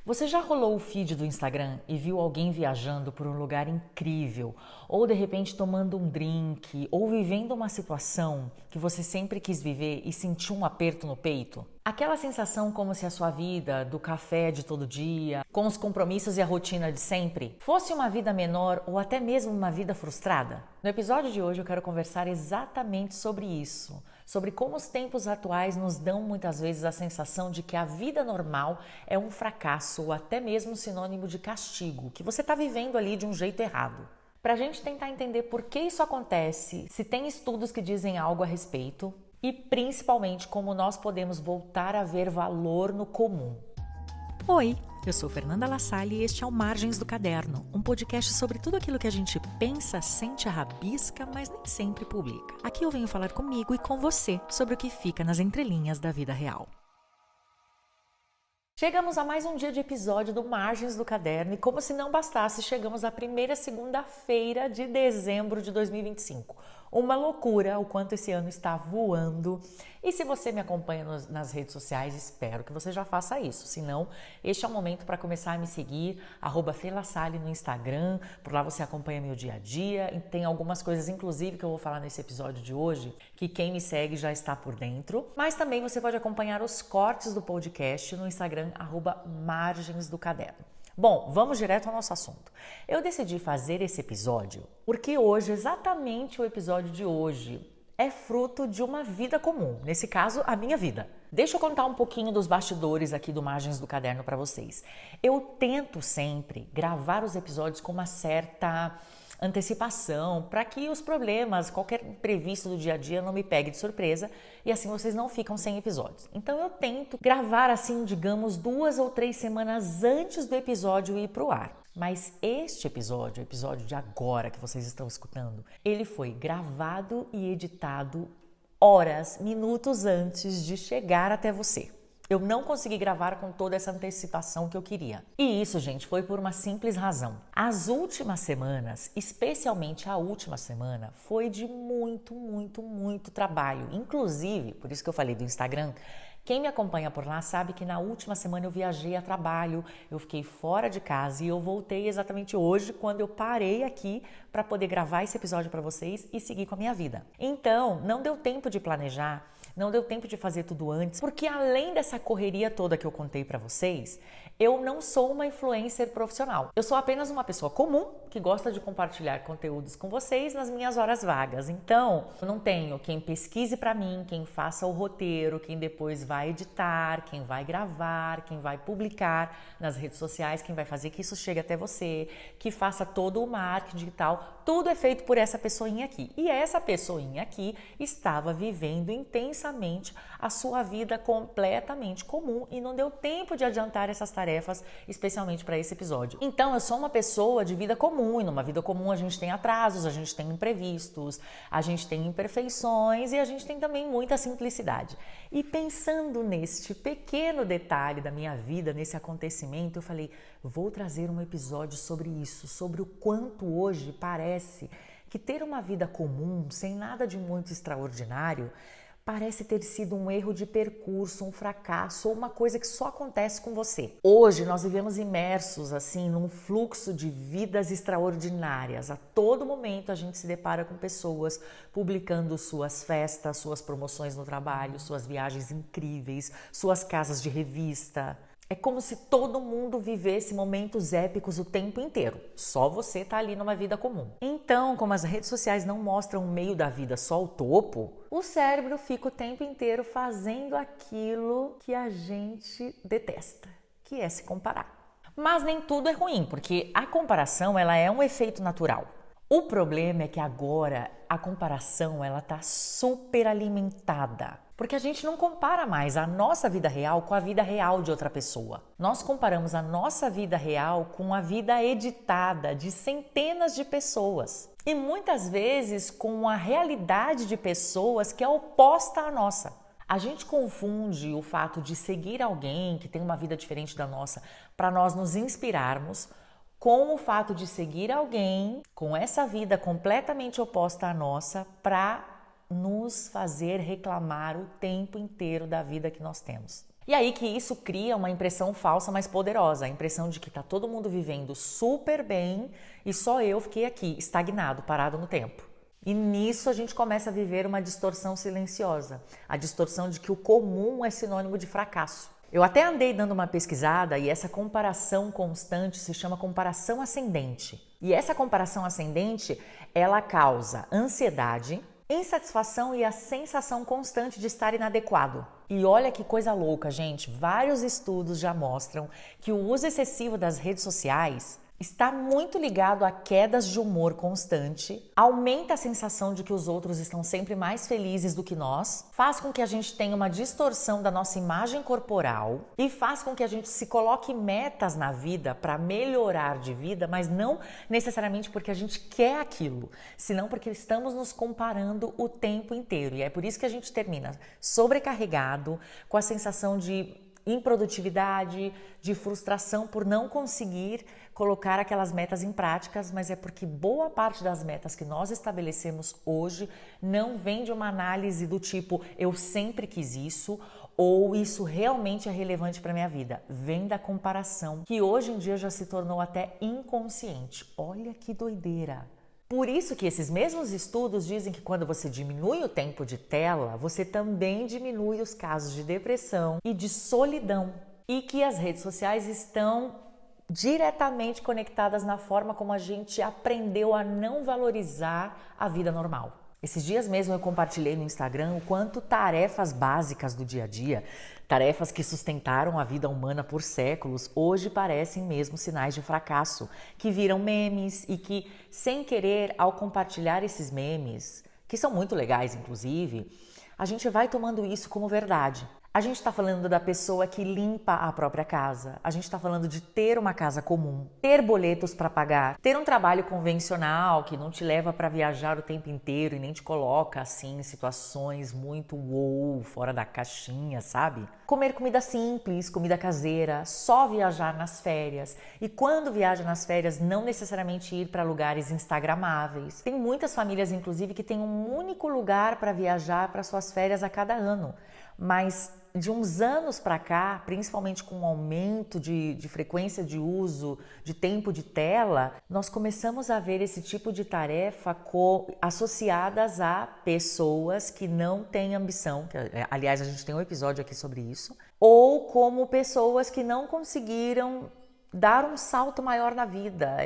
Você já rolou o feed do Instagram e viu alguém viajando por um lugar incrível, ou de repente tomando um drink, ou vivendo uma situação que você sempre quis viver e sentiu um aperto no peito? Aquela sensação como se a sua vida, do café de todo dia, com os compromissos e a rotina de sempre, fosse uma vida menor ou até mesmo uma vida frustrada? No episódio de hoje eu quero conversar exatamente sobre isso, sobre como os tempos atuais nos dão muitas vezes a sensação de que a vida normal é um fracasso ou até mesmo sinônimo de castigo, que você está vivendo ali de um jeito errado. Para a gente tentar entender por que isso acontece, se tem estudos que dizem algo a respeito e principalmente como nós podemos voltar a ver valor no comum. Oi, eu sou Fernanda Lassalle e este é o Margens do Caderno, um podcast sobre tudo aquilo que a gente pensa, sente, rabisca, mas nem sempre publica. Aqui eu venho falar comigo e com você sobre o que fica nas entrelinhas da vida real. Chegamos a mais um dia de episódio do Margens do Caderno e como se não bastasse, chegamos à primeira segunda-feira de dezembro de 2025. Uma loucura o quanto esse ano está voando. E se você me acompanha nas redes sociais, espero que você já faça isso. Se não, este é o momento para começar a me seguir, @FeLassalle no Instagram. Por lá você acompanha meu dia a dia. E tem algumas coisas, inclusive, que eu vou falar nesse episódio de hoje, que quem me segue já está por dentro. Mas também você pode acompanhar os cortes do podcast no Instagram, @Margens do Caderno. Bom, vamos direto ao nosso assunto. Eu decidi fazer esse episódio porque hoje, exatamente o episódio de hoje, é fruto de uma vida comum, nesse caso, a minha vida. Deixa eu contar um pouquinho dos bastidores aqui do Margens do Caderno para vocês. Eu tento sempre gravar os episódios com uma certa antecipação para que os problemas, qualquer imprevisto do dia a dia não me pegue de surpresa e assim vocês não ficam sem episódios. Então eu tento gravar assim, digamos, 2 ou 3 semanas antes do episódio ir para o ar. Mas este episódio, o episódio de agora que vocês estão escutando, ele foi gravado e editado horas, minutos antes de chegar até você. Eu não consegui gravar com toda essa antecipação que eu queria. E isso, gente, foi por uma simples razão. As últimas semanas, especialmente a última semana, foi de muito trabalho. Inclusive, por isso que eu falei do Instagram, quem me acompanha por lá sabe que na última semana eu viajei a trabalho, eu fiquei fora de casa e eu voltei exatamente hoje, quando eu parei aqui para poder gravar esse episódio para vocês e seguir com a minha vida. Então, não deu tempo de planejar, não deu tempo de fazer tudo antes, porque além dessa correria toda que eu contei para vocês, eu não sou uma influencer profissional. Eu sou apenas uma pessoa comum que gosta de compartilhar conteúdos com vocês nas minhas horas vagas. Então, eu não tenho quem pesquise para mim, quem faça o roteiro, quem depois vai editar, quem vai gravar, quem vai publicar nas redes sociais, quem vai fazer que isso chegue até você, que faça todo o marketing digital. Tudo é feito por essa pessoinha aqui. E essa pessoinha aqui estava vivendo intensamente a sua vida completamente comum e não deu tempo de adiantar essas tarefas, especialmente para esse episódio. Então, eu sou uma pessoa de vida comum e numa vida comum a gente tem atrasos, a gente tem imprevistos, a gente tem imperfeições e a gente tem também muita simplicidade. E pensando neste pequeno detalhe da minha vida, nesse acontecimento, eu falei, vou trazer um episódio sobre isso, sobre o quanto hoje parece que ter uma vida comum, sem nada de muito extraordinário, parece ter sido um erro de percurso, um fracasso ou uma coisa que só acontece com você. Hoje nós vivemos imersos assim num fluxo de vidas extraordinárias. A todo momento a gente se depara com pessoas publicando suas festas, suas promoções no trabalho, suas viagens incríveis, suas casas de revista. É como se todo mundo vivesse momentos épicos o tempo inteiro. Só você tá ali numa vida comum. Então, como as redes sociais não mostram o meio da vida, só o topo, o cérebro fica o tempo inteiro fazendo aquilo que a gente detesta, que é se comparar. Mas nem tudo é ruim, porque a comparação ela é um efeito natural. O problema é que agora a comparação ela tá super alimentada. Porque a gente não compara mais a nossa vida real com a vida real de outra pessoa. Nós comparamos a nossa vida real com a vida editada de centenas de pessoas. E muitas vezes com a realidade de pessoas que é oposta à nossa. A gente confunde o fato de seguir alguém que tem uma vida diferente da nossa para nós nos inspirarmos com o fato de seguir alguém com essa vida completamente oposta à nossa para nos fazer reclamar o tempo inteiro da vida que nós temos. E aí que isso cria uma impressão falsa, mas poderosa, a impressão de que tá todo mundo vivendo super bem e só eu fiquei aqui, estagnado, parado no tempo. E nisso a gente começa a viver uma distorção silenciosa, a distorção de que o comum é sinônimo de fracasso. Eu até andei dando uma pesquisada e essa comparação constante se chama comparação ascendente. E essa comparação ascendente, ela causa ansiedade, insatisfação e a sensação constante de estar inadequado. E olha que coisa louca, gente, vários estudos já mostram que o uso excessivo das redes sociais está muito ligado a quedas de humor constante, aumenta a sensação de que os outros estão sempre mais felizes do que nós, faz com que a gente tenha uma distorção da nossa imagem corporal e faz com que a gente se coloque metas na vida para melhorar de vida, mas não necessariamente porque a gente quer aquilo, senão porque estamos nos comparando o tempo inteiro. E é por isso que a gente termina sobrecarregado, com a sensação de improdutividade, de frustração por não conseguir colocar aquelas metas em práticas, mas é porque boa parte das metas que nós estabelecemos hoje não vem de uma análise do tipo eu sempre quis isso ou isso realmente é relevante para minha vida. Vem da comparação, que hoje em dia já se tornou até inconsciente. Olha que doideira! Por isso que esses mesmos estudos dizem que quando você diminui o tempo de tela, você também diminui os casos de depressão e de solidão. E que as redes sociais estão diretamente conectadas na forma como a gente aprendeu a não valorizar a vida normal. Esses dias mesmo eu compartilhei no Instagram o quanto tarefas básicas do dia a dia, tarefas que sustentaram a vida humana por séculos, hoje parecem mesmo sinais de fracasso, que viram memes e que, sem querer, ao compartilhar esses memes, que são muito legais inclusive, a gente vai tomando isso como verdade. A gente está falando da pessoa que limpa a própria casa, a gente está falando de ter uma casa comum, ter boletos para pagar, ter um trabalho convencional que não te leva para viajar o tempo inteiro e nem te coloca assim em situações muito fora da caixinha, sabe? Comer comida simples, comida caseira, só viajar nas férias e quando viaja nas férias não necessariamente ir para lugares instagramáveis. Tem muitas famílias inclusive que têm um único lugar para viajar para suas férias a cada ano, mas de uns anos para cá, principalmente com o aumento de frequência de uso, de tempo de tela, nós começamos a ver esse tipo de tarefa associadas a pessoas que não têm ambição, aliás, a gente tem um episódio aqui sobre isso, ou como pessoas que não conseguiram dar um salto maior na vida.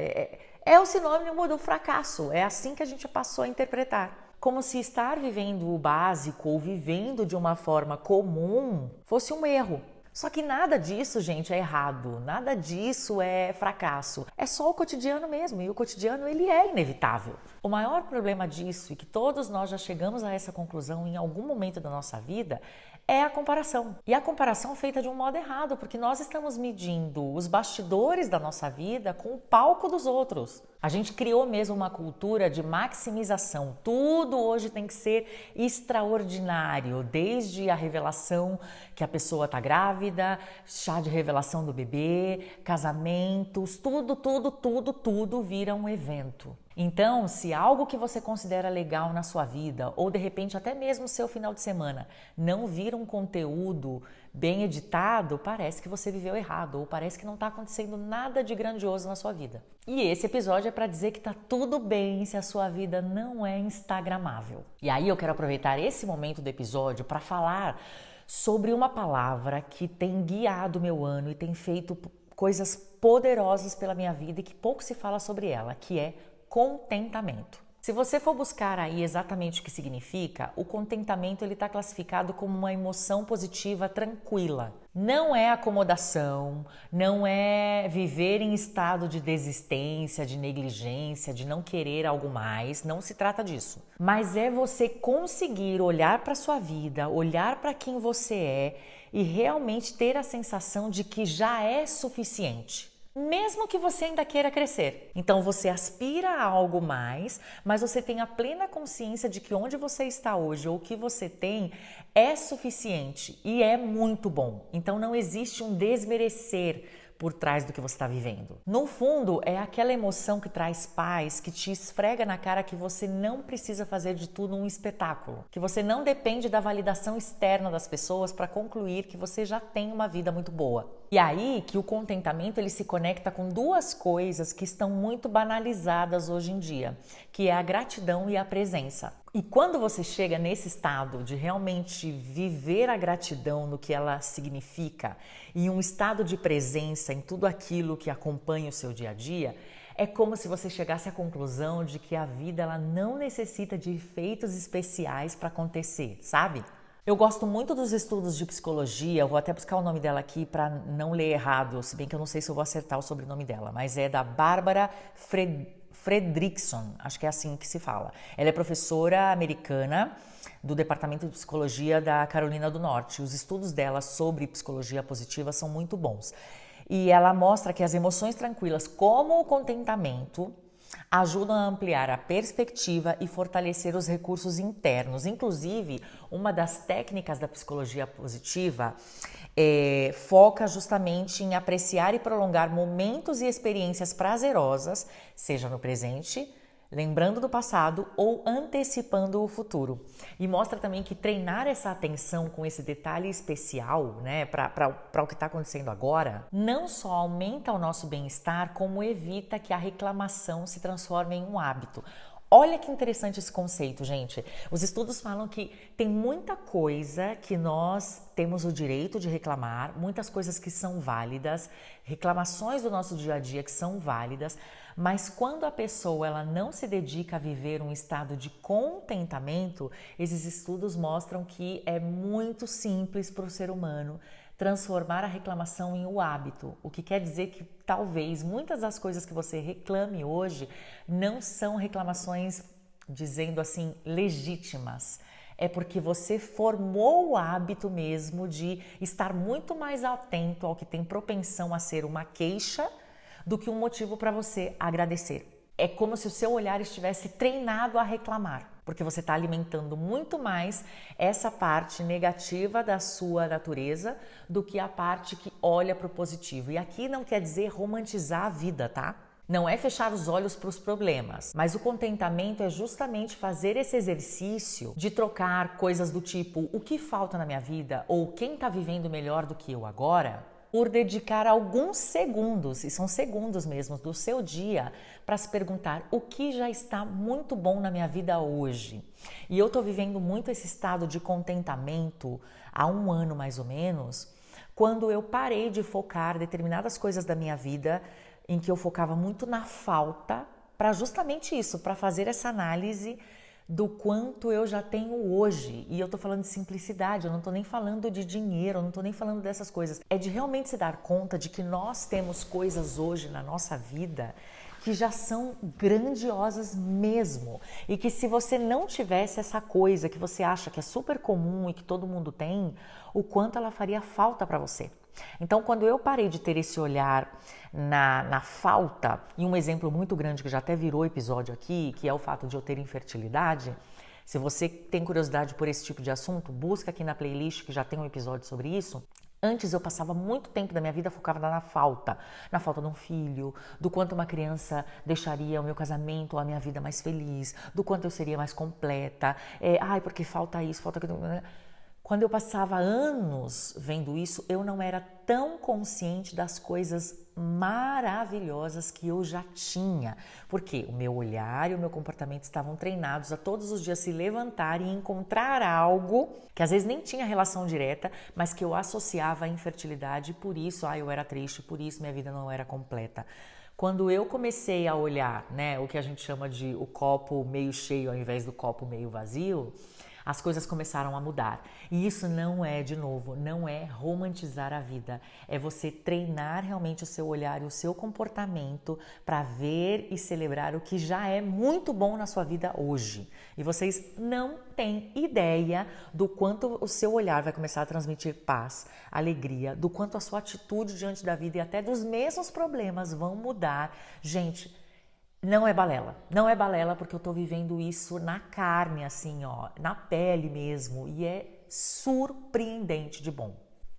É o sinônimo do fracasso, é assim que a gente passou a interpretar. Como se estar vivendo o básico ou vivendo de uma forma comum fosse um erro. Só que nada disso, gente, é errado, nada disso é fracasso. É só o cotidiano mesmo, e o cotidiano ele é inevitável. O maior problema disso, e que todos nós já chegamos a essa conclusão em algum momento da nossa vida, é a comparação. E a comparação feita de um modo errado, porque nós estamos medindo os bastidores da nossa vida com o palco dos outros. A gente criou mesmo uma cultura de maximização. Tudo hoje tem que ser extraordinário, desde a revelação que a pessoa está grávida, chá de revelação do bebê, casamentos, tudo vira um evento. Então, se algo que você considera legal na sua vida, ou de repente até mesmo seu final de semana, não vira um conteúdo bem editado, parece que você viveu errado, ou parece que não está acontecendo nada de grandioso na sua vida. E esse episódio é para dizer que está tudo bem se a sua vida não é instagramável. E aí eu quero aproveitar esse momento do episódio para falar sobre uma palavra que tem guiado o meu ano e tem feito coisas poderosas pela minha vida e que pouco se fala sobre ela, que é contentamento. Se você for buscar aí exatamente o que significa, o contentamento ele está classificado como uma emoção positiva tranquila. Não é acomodação, não é viver em estado de desistência, de negligência, de não querer algo mais, não se trata disso. Mas é você conseguir olhar para a sua vida, olhar para quem você é e realmente ter a sensação de que já é suficiente. Mesmo que você ainda queira crescer. Então você aspira a algo mais, mas você tem a plena consciência de que onde você está hoje ou o que você tem é suficiente e é muito bom. Então não existe um desmerecer por trás do que você está vivendo. No fundo, é aquela emoção que traz paz, que te esfrega na cara que você não precisa fazer de tudo um espetáculo, que você não depende da validação externa das pessoas para concluir que você já tem uma vida muito boa. E aí que o contentamento ele se conecta com duas coisas que estão muito banalizadas hoje em dia, que é a gratidão e a presença. E quando você chega nesse estado de realmente viver a gratidão no que ela significa e um estado de presença em tudo aquilo que acompanha o seu dia a dia, é como se você chegasse à conclusão de que a vida ela não necessita de efeitos especiais para acontecer, sabe? Eu gosto muito dos estudos de psicologia, eu vou até buscar o nome dela aqui para não ler errado, se bem que eu não sei se eu vou acertar o sobrenome dela, mas é da Bárbara Fredrickson, acho que é assim que se fala. Ela é professora americana do Departamento de Psicologia da Carolina do Norte. Os estudos dela sobre psicologia positiva são muito bons. E ela mostra que as emoções tranquilas, como o contentamento, ajudam a ampliar a perspectiva e fortalecer os recursos internos. Inclusive, uma das técnicas da psicologia positiva foca justamente em apreciar e prolongar momentos e experiências prazerosas, seja no presente, lembrando do passado ou antecipando o futuro. E mostra também que treinar essa atenção com esse detalhe especial, né, para o que está acontecendo agora, não só aumenta o nosso bem-estar, como evita que a reclamação se transforme em um hábito. Olha que interessante esse conceito, gente. Os estudos falam que tem muita coisa que nós temos o direito de reclamar, muitas coisas que são válidas, reclamações do nosso dia a dia que são válidas, mas quando a pessoa ela não se dedica a viver um estado de contentamento, esses estudos mostram que é muito simples para o ser humano transformar a reclamação em um hábito, o que quer dizer que talvez muitas das coisas que você reclame hoje não são reclamações, dizendo assim, legítimas. É porque você formou o hábito mesmo de estar muito mais atento ao que tem propensão a ser uma queixa do que um motivo para você agradecer. É como se o seu olhar estivesse treinado a reclamar, porque você está alimentando muito mais essa parte negativa da sua natureza do que a parte que olha para o positivo. E aqui não quer dizer romantizar a vida, tá? Não é fechar os olhos para os problemas, mas o contentamento é justamente fazer esse exercício de trocar coisas do tipo o que falta na minha vida ou quem está vivendo melhor do que eu agora, por dedicar alguns segundos, e são segundos mesmo, do seu dia para se perguntar o que já está muito bom na minha vida hoje. E eu estou vivendo muito esse estado de contentamento há um ano mais ou menos, quando eu parei de focar determinadas coisas da minha vida em que eu focava muito na falta, para justamente isso, para fazer essa análise do quanto eu já tenho hoje. E eu tô falando de simplicidade, eu não tô nem falando de dinheiro, eu não tô nem falando dessas coisas. É de realmente se dar conta de que nós temos coisas hoje na nossa vida que já são grandiosas mesmo. E que se você não tivesse essa coisa que você acha que é super comum e que todo mundo tem, o quanto ela faria falta para você. Então, quando eu parei de ter esse olhar na falta, e um exemplo muito grande que já até virou episódio aqui, que é o fato de eu ter infertilidade, se você tem curiosidade por esse tipo de assunto, busca aqui na playlist que já tem um episódio sobre isso. Antes eu passava muito tempo da minha vida focada na falta de um filho, do quanto uma criança deixaria o meu casamento ou a minha vida mais feliz, do quanto eu seria mais completa, porque falta isso, falta aquilo. Quando eu passava anos vendo isso, eu não era tão consciente das coisas maravilhosas que eu já tinha. Porque o meu olhar e o meu comportamento estavam treinados a todos os dias se levantar e encontrar algo que às vezes nem tinha relação direta, mas que eu associava à infertilidade e por isso, eu era triste, por isso minha vida não era completa. Quando eu comecei a olhar, o que a gente chama de o copo meio cheio ao invés do copo meio vazio, as coisas começaram a mudar. E isso não é, de novo, não é romantizar a vida. É você treinar realmente o seu olhar e o seu comportamento para ver e celebrar o que já é muito bom na sua vida hoje. E vocês não têm ideia do quanto o seu olhar vai começar a transmitir paz, alegria, do quanto a sua atitude diante da vida e até dos mesmos problemas vão mudar. Gente, não é balela porque eu tô vivendo isso na carne, assim, na pele mesmo, e é surpreendente de bom.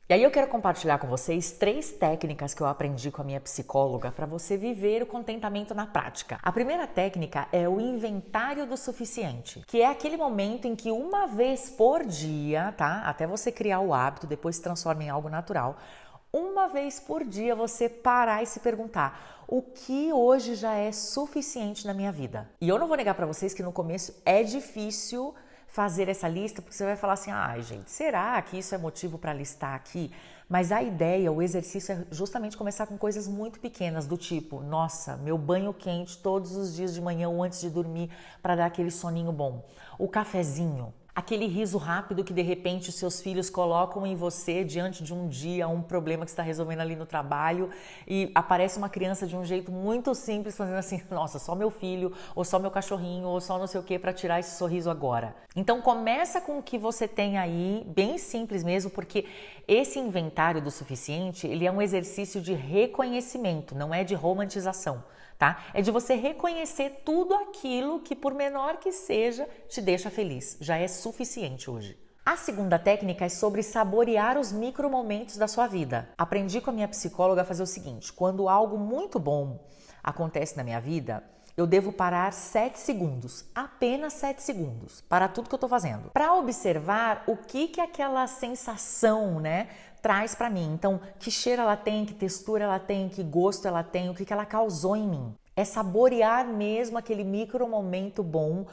E aí eu quero compartilhar com vocês 3 técnicas que eu aprendi com a minha psicóloga para você viver o contentamento na prática. A primeira técnica é o inventário do suficiente, que é aquele momento em que uma vez por dia, tá? Até você criar o hábito, depois se transforma em algo natural. Uma vez por dia você parar e se perguntar: o que hoje já é suficiente na minha vida? E eu não vou negar para vocês que no começo é difícil fazer essa lista, porque você vai falar assim: ai, gente, será que isso é motivo para listar aqui? Mas a ideia, o exercício é justamente começar com coisas muito pequenas, do tipo: nossa, meu banho quente todos os dias de manhã ou antes de dormir para dar aquele soninho bom. O cafezinho. Aquele riso rápido que de repente os seus filhos colocam em você diante de um dia, um problema que você está resolvendo ali no trabalho, e aparece uma criança de um jeito muito simples fazendo assim: nossa, só meu filho, ou só meu cachorrinho, ou só não sei o que para tirar esse sorriso agora. Então começa com o que você tem aí, bem simples mesmo, porque esse inventário do suficiente, ele é um exercício de reconhecimento, não é de romantização. Tá? É de você reconhecer tudo aquilo que, por menor que seja, te deixa feliz. Já é suficiente hoje. A segunda técnica é sobre saborear os micromomentos da sua vida. Aprendi com a minha psicóloga a fazer o seguinte: quando algo muito bom acontece na minha vida, eu devo parar 7 segundos, apenas 7 segundos, para tudo que eu estou fazendo, para observar o que aquela sensação, né, traz para mim. Então, que cheiro ela tem, que textura ela tem, que gosto ela tem, o que ela causou em mim. É saborear mesmo aquele micro momento bom,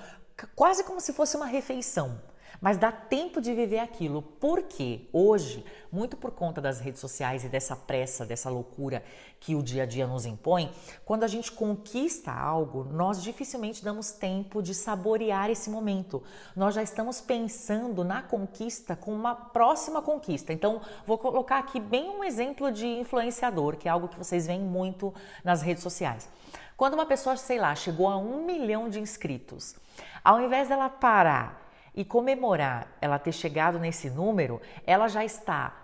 quase como se fosse uma refeição. Mas dá tempo de viver aquilo, porque hoje, muito por conta das redes sociais e dessa pressa, dessa loucura que o dia a dia nos impõe, quando a gente conquista algo, nós dificilmente damos tempo de saborear esse momento. Nós já estamos pensando na conquista com uma próxima conquista. Então, vou colocar aqui bem um exemplo de influenciador, que é algo que vocês veem muito nas redes sociais. Quando uma pessoa, sei lá, chegou a 1 milhão de inscritos, ao invés dela parar e comemorar ela ter chegado nesse número, ela já está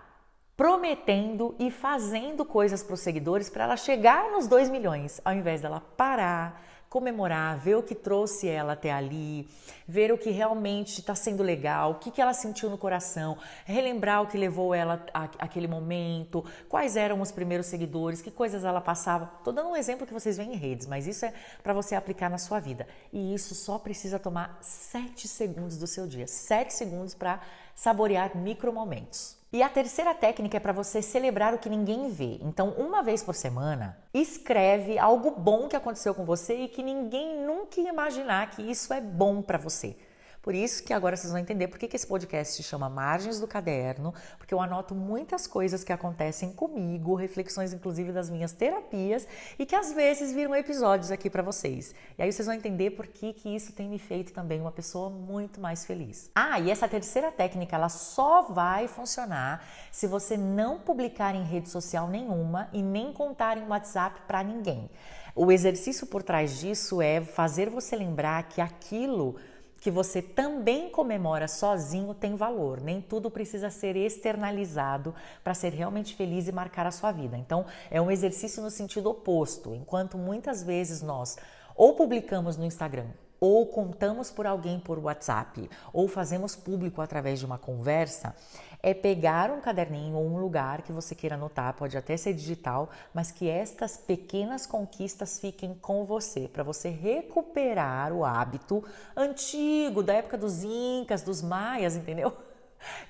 prometendo e fazendo coisas para os seguidores para ela chegar nos 2 milhões, ao invés dela parar, comemorar, ver o que trouxe ela até ali, ver o que realmente está sendo legal, o que ela sentiu no coração, relembrar o que levou ela àquele momento, quais eram os primeiros seguidores, que coisas ela passava. Estou dando um exemplo que vocês veem em redes, mas isso é para você aplicar na sua vida. E isso só precisa tomar 7 segundos do seu dia, 7 segundos para saborear micromomentos. E a terceira técnica é para você celebrar o que ninguém vê. Então, uma vez por semana, escreve algo bom que aconteceu com você e que ninguém nunca ia imaginar que isso é bom para você. Por isso que agora vocês vão entender por que esse podcast se chama Margens do Caderno, porque eu anoto muitas coisas que acontecem comigo, reflexões inclusive das minhas terapias, e que às vezes viram episódios aqui para vocês. E aí vocês vão entender por que isso tem me feito também uma pessoa muito mais feliz. Ah, e essa terceira técnica, ela só vai funcionar se você não publicar em rede social nenhuma e nem contar em WhatsApp para ninguém. O exercício por trás disso é fazer você lembrar que aquilo que você também comemora sozinho tem valor. Nem tudo precisa ser externalizado para ser realmente feliz e marcar a sua vida. Então, é um exercício no sentido oposto. Enquanto muitas vezes nós ou publicamos no Instagram, ou contamos por alguém por WhatsApp, ou fazemos público através de uma conversa, é pegar um caderninho ou um lugar que você queira anotar, pode até ser digital, mas que estas pequenas conquistas fiquem com você, para você recuperar o hábito antigo, da época dos Incas, dos Maias, entendeu?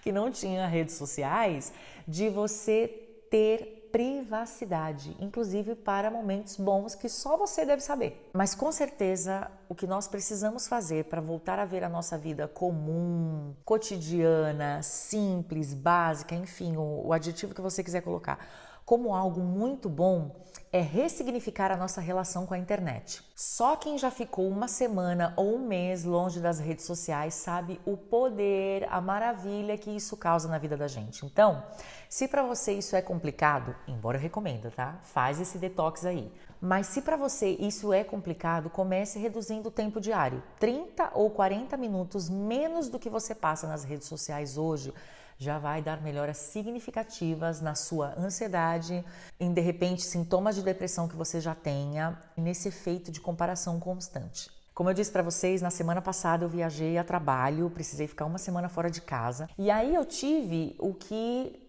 Que não tinha redes sociais, de você ter privacidade, inclusive para momentos bons que só você deve saber. Mas com certeza o que nós precisamos fazer para voltar a ver a nossa vida comum, cotidiana, simples, básica, enfim, o adjetivo que você quiser colocar, como algo muito bom, é ressignificar a nossa relação com a internet. Só quem já ficou uma semana ou um mês longe das redes sociais sabe o poder, a maravilha que isso causa na vida da gente. Então, se para você isso é complicado, embora eu recomendo, tá? Faz esse detox aí. Mas se para você isso é complicado, comece reduzindo o tempo diário. 30 ou 40 minutos menos do que você passa nas redes sociais hoje já vai dar melhoras significativas na sua ansiedade, em de repente sintomas de depressão que você já tenha, nesse efeito de comparação constante. Como eu disse para vocês, na semana passada eu viajei a trabalho, precisei ficar uma semana fora de casa e aí eu tive o que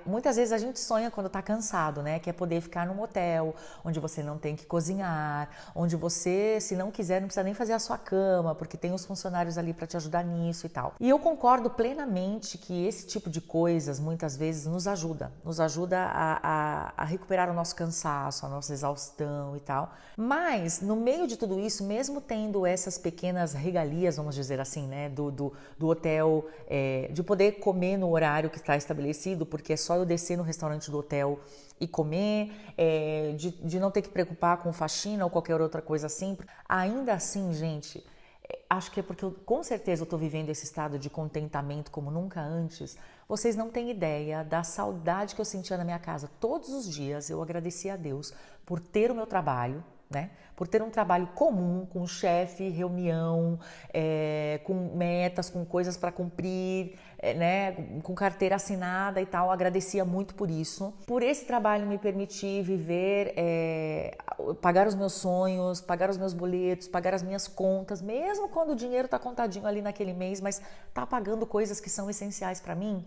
muitas vezes a gente sonha quando tá cansado, né? Que é poder ficar num hotel, onde você não tem que cozinhar, onde você, se não quiser, não precisa nem fazer a sua cama, porque tem os funcionários ali para te ajudar nisso e tal. E eu concordo plenamente que esse tipo de coisas, muitas vezes, nos ajuda a recuperar o nosso cansaço, a nossa exaustão e tal. Mas, no meio de tudo isso, mesmo tendo essas pequenas regalias, vamos dizer assim, né, do hotel, de poder comer no horário que está estabelecido, porque é só eu descer no restaurante do hotel e comer, de não ter que preocupar com faxina ou qualquer outra coisa assim. Ainda assim, gente, acho que é porque com certeza eu estou vivendo esse estado de contentamento como nunca antes. Vocês não têm ideia da saudade que eu sentia na minha casa. Todos os dias eu agradecia a Deus por ter o meu trabalho, né? Por ter um trabalho comum, com chefe, reunião, com metas, com coisas para cumprir, né? Com carteira assinada e tal. Agradecia muito por isso. Por esse trabalho me permitir viver, pagar os meus sonhos, pagar os meus boletos, pagar as minhas contas, mesmo quando o dinheiro está contadinho ali naquele mês, mas está pagando coisas que são essenciais para mim.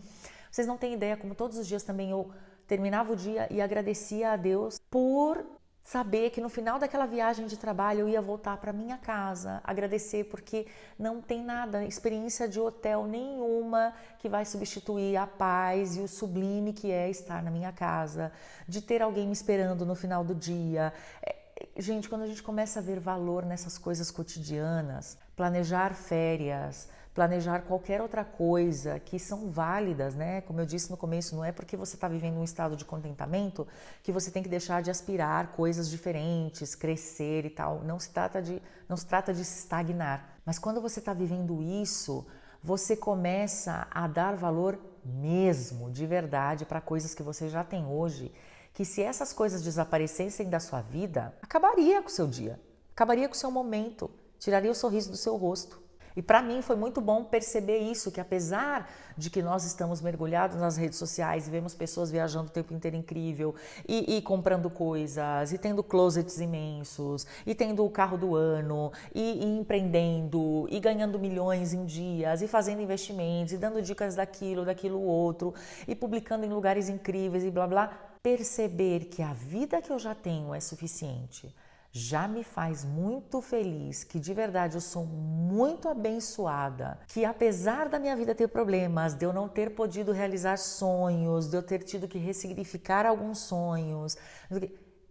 Vocês não têm ideia como todos os dias também eu terminava o dia e agradecia a Deus por saber que no final daquela viagem de trabalho eu ia voltar para minha casa, agradecer porque não tem nada, experiência de hotel nenhuma que vai substituir a paz e o sublime que é estar na minha casa, de ter alguém me esperando no final do dia. Gente, quando a gente começa a ver valor nessas coisas cotidianas, planejar férias, planejar qualquer outra coisa que são válidas, né? Como eu disse no começo, não é porque você está vivendo um estado de contentamento que você tem que deixar de aspirar coisas diferentes, crescer e tal. Não se trata de se estagnar. Mas quando você está vivendo isso, você começa a dar valor mesmo, de verdade, para coisas que você já tem hoje, que se essas coisas desaparecessem da sua vida, acabaria com o seu dia, acabaria com o seu momento, tiraria o sorriso do seu rosto. E para mim foi muito bom perceber isso, que apesar de que nós estamos mergulhados nas redes sociais e vemos pessoas viajando o tempo inteiro incrível e comprando coisas, e tendo closets imensos, e tendo o carro do ano, e empreendendo, e ganhando milhões em dias, e fazendo investimentos, e dando dicas daquilo outro, e publicando em lugares incríveis e blá blá, perceber que a vida que eu já tenho é suficiente. Já me faz muito feliz, que de verdade eu sou muito abençoada, que apesar da minha vida ter problemas, de eu não ter podido realizar sonhos, de eu ter tido que ressignificar alguns sonhos,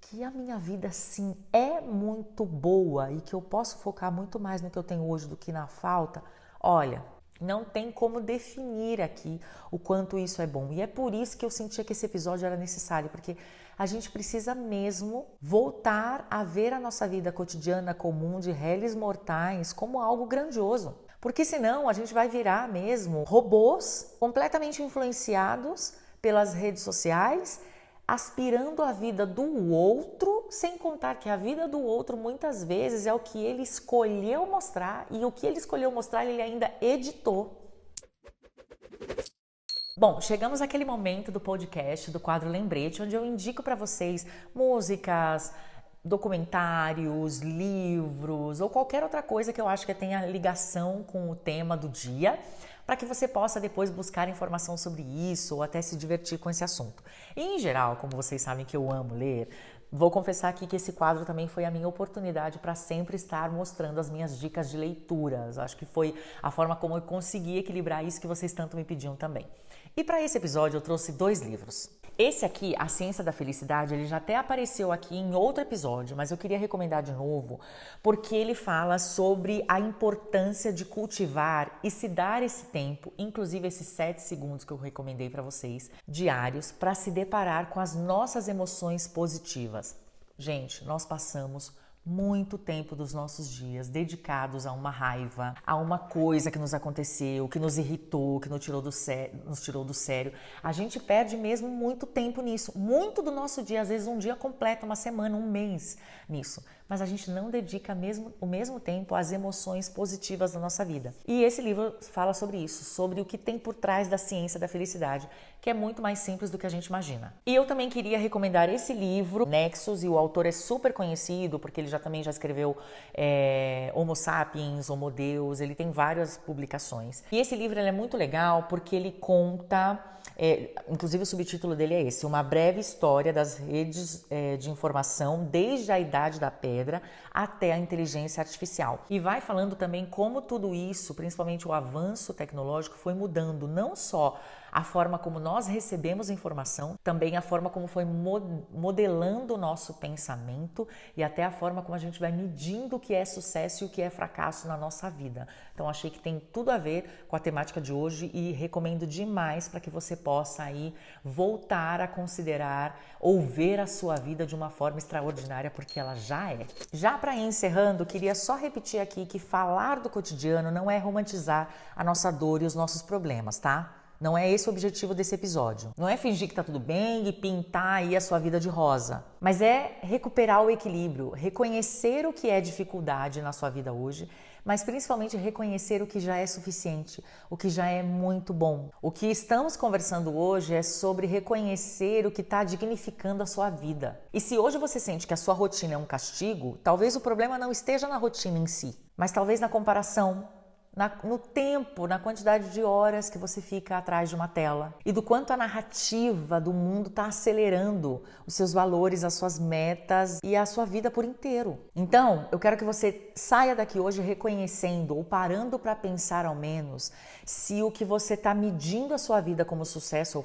que a minha vida sim é muito boa e que eu posso focar muito mais no que eu tenho hoje do que na falta. Olha, não tem como definir aqui o quanto isso é bom. E é por isso que eu sentia que esse episódio era necessário, porque a gente precisa mesmo voltar a ver a nossa vida cotidiana comum de réis mortais como algo grandioso. Porque senão a gente vai virar mesmo robôs completamente influenciados pelas redes sociais, aspirando a vida do outro, sem contar que a vida do outro muitas vezes é o que ele escolheu mostrar, e o que ele escolheu mostrar ele ainda editou. Bom, chegamos àquele momento do podcast, do quadro Lembrete, onde eu indico para vocês músicas, documentários, livros ou qualquer outra coisa que eu acho que tenha ligação com o tema do dia, para que você possa depois buscar informação sobre isso ou até se divertir com esse assunto. E, em geral, como vocês sabem que eu amo ler, vou confessar aqui que esse quadro também foi a minha oportunidade para sempre estar mostrando as minhas dicas de leituras. Acho que foi a forma como eu consegui equilibrar isso que vocês tanto me pediam também. E para esse episódio eu trouxe 2 livros. Esse aqui, A Ciência da Felicidade, ele já até apareceu aqui em outro episódio, mas eu queria recomendar de novo, porque ele fala sobre a importância de cultivar e se dar esse tempo, inclusive esses 7 segundos que eu recomendei para vocês, diários, para se deparar com as nossas emoções positivas. Gente, nós passamos muito tempo dos nossos dias dedicados a uma raiva, a uma coisa que nos aconteceu, que nos irritou, que nos tirou do sério. A gente perde mesmo muito tempo nisso, muito do nosso dia, às vezes um dia completo, uma semana, um mês nisso. mas a gente não dedica o mesmo tempo às emoções positivas da nossa vida. E esse livro fala sobre isso, sobre o que tem por trás da ciência da felicidade, que é muito mais simples do que a gente imagina. E eu também queria recomendar esse livro, Nexus, e o autor é super conhecido, porque ele também já escreveu Homo Sapiens, Homo Deus, ele tem várias publicações. E esse livro ele é muito legal porque ele conta, inclusive o subtítulo dele é esse, Uma breve história das redes de informação desde a Idade da Pedra até a inteligência artificial. E vai falando também como tudo isso, principalmente o avanço tecnológico, foi mudando não só a forma como nós recebemos informação, também a forma como foi modelando o nosso pensamento e até a forma como a gente vai medindo o que é sucesso e o que é fracasso na nossa vida. Então achei que tem tudo a ver com a temática de hoje e recomendo demais para que você possa aí voltar a considerar ou ver a sua vida de uma forma extraordinária, porque ela já é. Já para ir encerrando, queria só repetir aqui que falar do cotidiano não é romantizar a nossa dor e os nossos problemas, tá? Não é esse o objetivo desse episódio. Não é fingir que tá tudo bem e pintar aí a sua vida de rosa. Mas é recuperar o equilíbrio, reconhecer o que é dificuldade na sua vida hoje, mas principalmente reconhecer o que já é suficiente, o que já é muito bom. O que estamos conversando hoje é sobre reconhecer o que está dignificando a sua vida. E se hoje você sente que a sua rotina é um castigo, talvez o problema não esteja na rotina em si, mas talvez na comparação, no tempo, na quantidade de horas que você fica atrás de uma tela e do quanto a narrativa do mundo está acelerando os seus valores, as suas metas e a sua vida por inteiro. Então, eu quero que você saia daqui hoje reconhecendo ou parando para pensar ao menos se o que você está medindo a sua vida como sucesso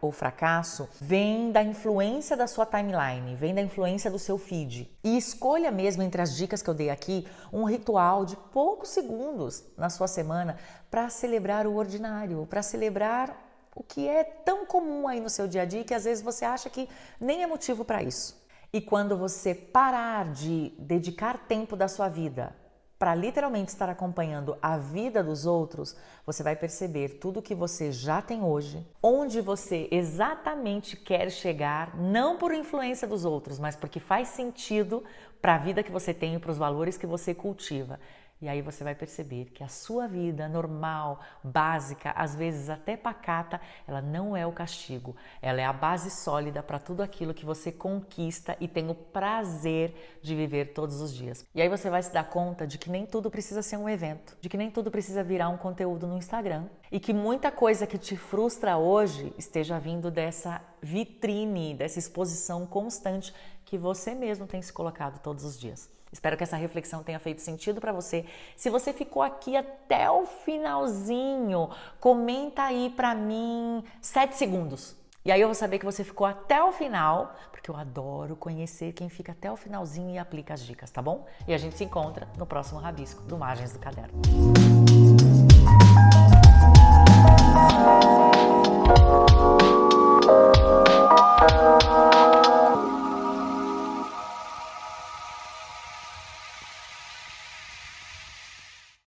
ou fracasso vem da influência da sua timeline, vem da influência do seu feed. E escolha mesmo entre as dicas que eu dei aqui um ritual de poucos segundos na sua semana para celebrar o ordinário, para celebrar o que é tão comum aí no seu dia a dia que às vezes você acha que nem é motivo para isso. E quando você parar de dedicar tempo da sua vida para literalmente estar acompanhando a vida dos outros, você vai perceber tudo que você já tem hoje, onde você exatamente quer chegar, não por influência dos outros, mas porque faz sentido para a vida que você tem e para os valores que você cultiva. E aí você vai perceber que a sua vida normal, básica, às vezes até pacata, ela não é o castigo. Ela é a base sólida para tudo aquilo que você conquista e tem o prazer de viver todos os dias. E aí você vai se dar conta de que nem tudo precisa ser um evento, de que nem tudo precisa virar um conteúdo no Instagram e que muita coisa que te frustra hoje esteja vindo dessa vitrine, dessa exposição constante que você mesmo tem se colocado todos os dias. Espero que essa reflexão tenha feito sentido para você. Se você ficou aqui até o finalzinho, comenta aí para mim 7 segundos. E aí eu vou saber que você ficou até o final, porque eu adoro conhecer quem fica até o finalzinho e aplica as dicas, tá bom? E a gente se encontra no próximo Rabisco do Margens do Caderno.